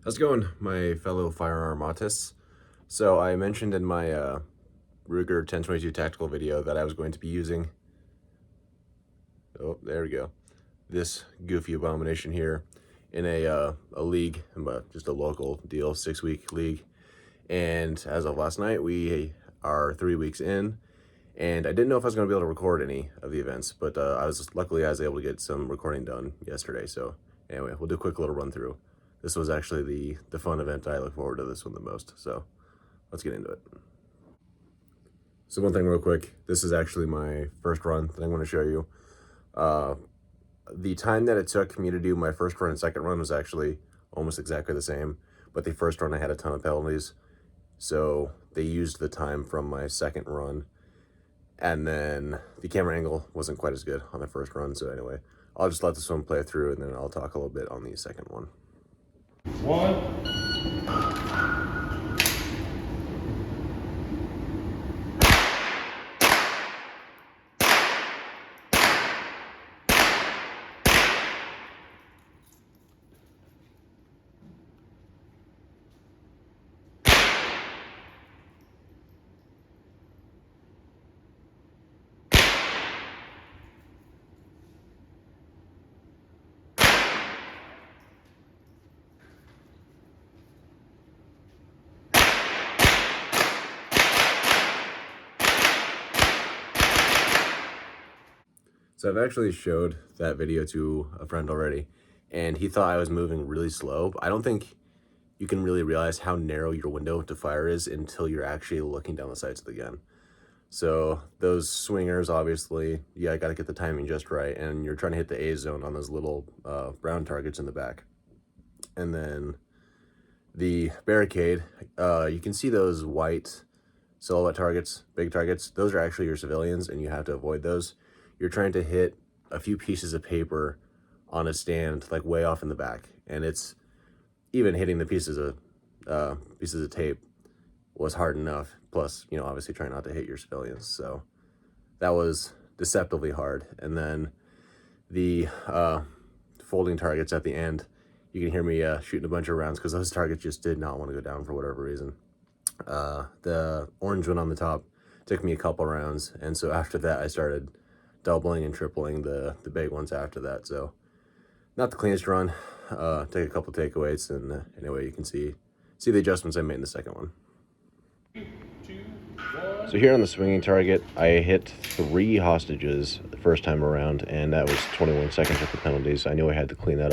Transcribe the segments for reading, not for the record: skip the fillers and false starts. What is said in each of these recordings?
How's it going, my fellow firearm autists? So I mentioned in my Ruger 1022 tactical video that I was going to be using, oh, there we go, this goofy abomination here in a league, just a local deal, 6-week league. And as of last night, we are 3 weeks in, and I didn't know if I was going to be able to record any of the events, but luckily I was able to get some recording done yesterday. So anyway, we'll do a quick little run through. This was actually the fun event. I look forward to this one the most. So let's get into it. So one thing real quick, this is actually my first run that I'm going to show you. The time that it took me to do my first run and second run was actually almost exactly the same, but the first run I had a ton of penalties. So they used the time from my second run, and then the camera angle wasn't quite as good on the first run. So anyway, I'll just let this one play through, and then I'll talk a little bit on the second one. So I've actually showed that video to a friend already, and he thought I was moving really slow. But I don't think you can really realize how narrow your window to fire is until you're actually looking down the sights of the gun. So those swingers, obviously, I got to get the timing just right, and you're trying to hit the A zone on those little brown targets in the back. And then the barricade, you can see those white silhouette targets, big targets. Those are actually your civilians, and you have to avoid those. You're trying to hit a few pieces of paper on a stand, like way off in the back, and it's even hitting the pieces of tape was hard enough. Plus, obviously trying not to hit your civilians. So that was deceptively hard. And then the folding targets at the end, you can hear me shooting a bunch of rounds because those targets just did not want to go down for whatever reason. The orange one on the top took me a couple rounds, and so after that I started doubling and tripling the big ones after that. So not the cleanest run. Take a couple takeaways, and anyway, you can see the adjustments I made in the second one. So here on the swinging target, I hit 3 hostages the first time around, and that was 21 seconds with the penalties. I knew I had to clean that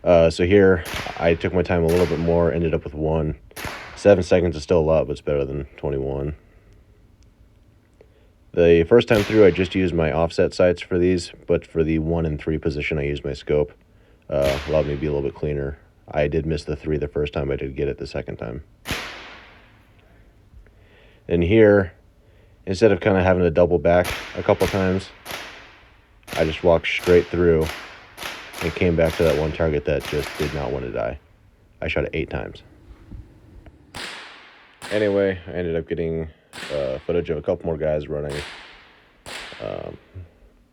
up. So here, I took my time a little bit more, ended up with 1. 7 seconds is still a lot, but it's better than 21. The first time through, I just used my offset sights for these, but for the 1 and 3 position, I used my scope. Allowed me to be a little bit cleaner. I did miss the 3 the first time. I did get it the second time. And here, instead of kind of having to double back a couple times, I just walked straight through and came back to that one target that just did not want to die. I shot it 8 times. Anyway, I ended up getting footage of a couple more guys running.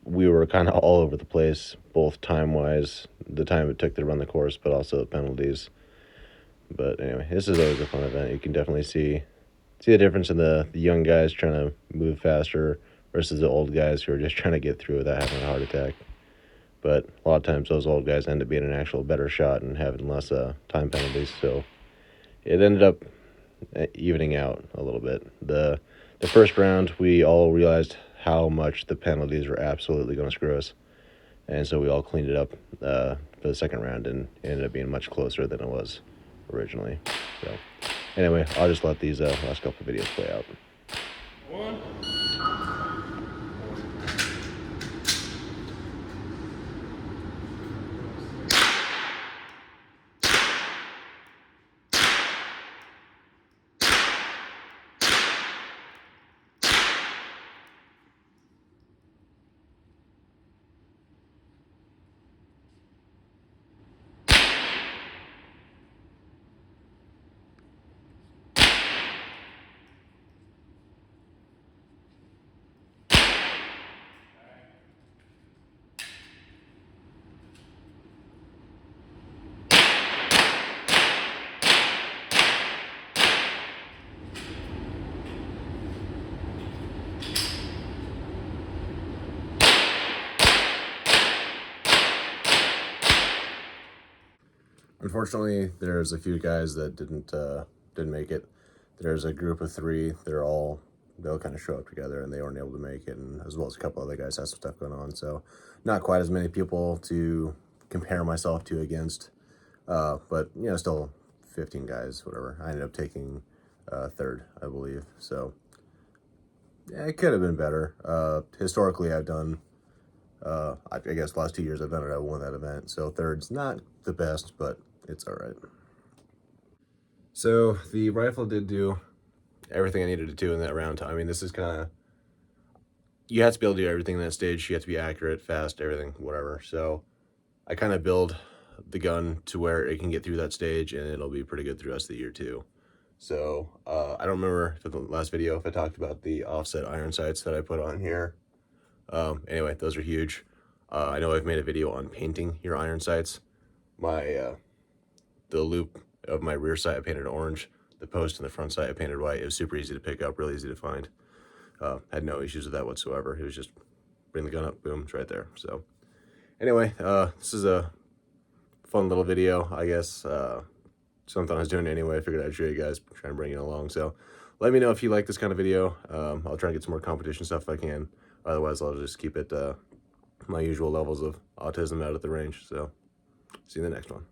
We were kind of all over the place, both time-wise, the time it took to run the course, but also the penalties. But anyway, this is always a fun event. You can definitely see the difference in the young guys trying to move faster versus the old guys who are just trying to get through without having a heart attack. But a lot of times those old guys end up being an actual better shot and having less time penalties. So it ended up evening out a little bit. The first round, we all realized how much the penalties were absolutely going to screw us. And so we all cleaned it up for the second round, and it ended up being much closer than it was originally. So anyway, I'll just let these last couple of videos play out. Unfortunately, there's a few guys that didn't make it. There's a group of 3. They'll kind of show up together, and they weren't able to make it, and as well as a couple other guys had some stuff going on. So, not quite as many people to compare myself to against, but still 15 guys, whatever. I ended up taking 3rd, I believe. So, yeah, it could have been better. Historically, I've done. I guess the last 2 years I've done it. I won that event, so 3rd's not the best, but it's all right. So the rifle did do everything I needed to do in that round. I mean, this is kind of, you have to be able to do everything in that stage. You have to be accurate, fast, everything, whatever. So I kind of build the gun to where it can get through that stage, and it'll be pretty good through the rest of the year too. So I don't remember for the last video if I talked about the offset iron sights that I put on here. Anyway, those are huge. I know I've made a video on painting your iron sights. The loop of my rear sight I painted orange. The post and the front sight I painted white. It was super easy to pick up, really easy to find. Had no issues with that whatsoever. It was just bring the gun up, boom, it's right there. So anyway, this is a fun little video, I guess. Something I was doing anyway. I figured I'd show you guys, trying to bring it along. So let me know if you like this kind of video. I'll try and get some more competition stuff if I can. Otherwise, I'll just keep it my usual levels of autism out at the range. So see you in the next one.